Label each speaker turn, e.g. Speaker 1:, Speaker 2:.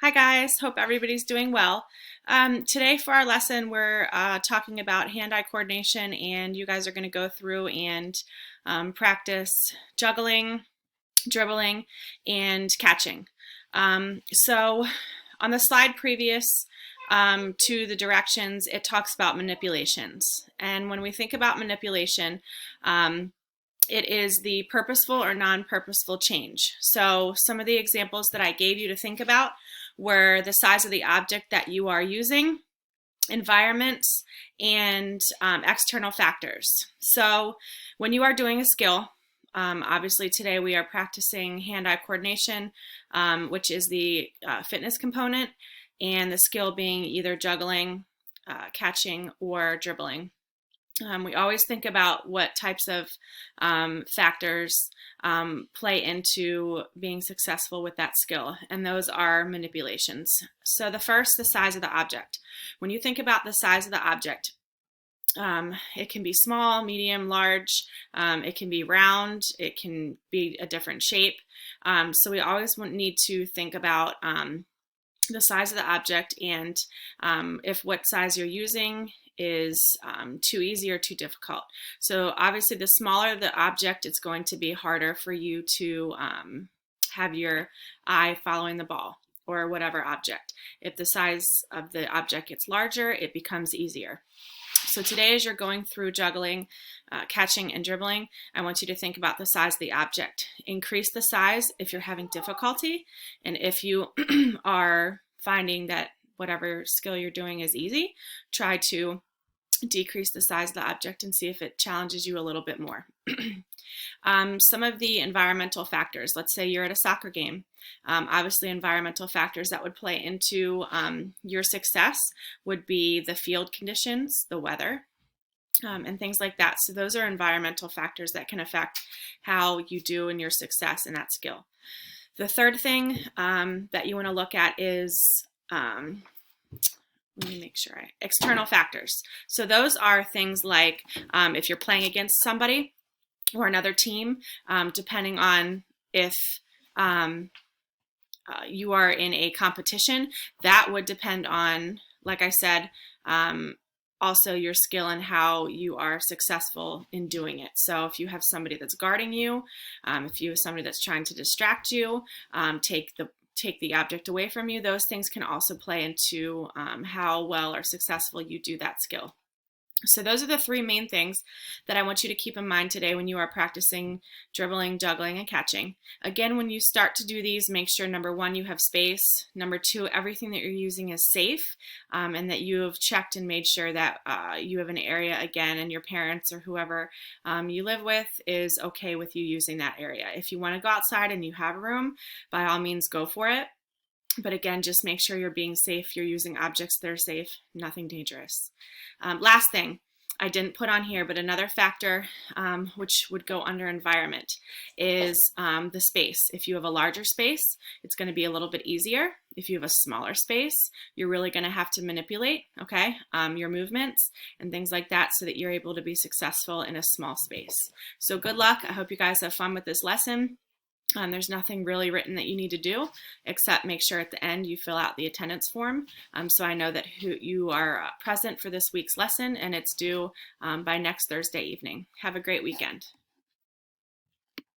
Speaker 1: Hi guys, hope everybody's doing well. Today for our lesson, we're talking about hand-eye coordination, and you guys are going to go through and practice juggling, dribbling, and catching. So on the slide previous to the directions, it talks about manipulations. And when we think about manipulation, it is the purposeful or non-purposeful change. So some of the examples that I gave you to think about were the size of the object that you are using, environments, and external factors. So when you are doing a skill, obviously today we are practicing hand-eye coordination, which is the fitness component, and the skill being either juggling, catching, or dribbling. We always think about what types of factors play into being successful with that skill, and those are manipulations. So the first, the size of the object. When you think about the size of the object, it can be small, medium, large, it can be round, it can be a different shape. So we always need to think about the size of the object, and if what size you're using is too easy or too difficult. So obviously the smaller the object, it's going to be harder for you to have your eye following the ball or whatever object. If the size of the object gets larger, it becomes easier. So today, as you're going through juggling, catching, and dribbling, I want you to think about the size of the object. Increase the size if you're having difficulty, and if you are finding that whatever skill you're doing is easy, try to decrease the size of the object and see if it challenges you a little bit more. Some of the environmental factors, let's say you're at a soccer game. Obviously environmental factors that would play into your success would be the field conditions, the weather, and things like that. So those are environmental factors that can affect how you do and your success in that skill. The third thing that you want to look at is let me make sure external factors. So those are things like if you're playing against somebody or another team, depending on if you are in a competition, that would depend on, like I said, also your skill and how you are successful in doing it. So if you have somebody that's guarding you, if you have somebody that's trying to distract you, take the object away from you, those things can also play into how well or successful you do that skill. So those are the three main things that I want you to keep in mind today when you are practicing dribbling, juggling, and catching. Again, when you start to do these, make sure, number one, you have space. Number two, everything that you're using is safe, and that you have checked and made sure that you have an area, again, and your parents or whoever you live with is okay with you using that area. If you want to go outside and you have room, by all means, go for it. But again, just make sure you're being safe. You're using objects that are safe, nothing dangerous. Last thing I didn't put on here, but another factor which would go under environment is the space. If you have a larger space, it's going to be a little bit easier. If you have a smaller space, you're really going to have to manipulate, okay, your movements and things like that so that you're able to be successful in a small space. So good luck. I hope you guys have fun with this lesson. There's nothing really written that you need to do except make sure at the end you fill out the attendance form so I know that you are present for this week's lesson, and it's due by next Thursday evening. Have a great weekend.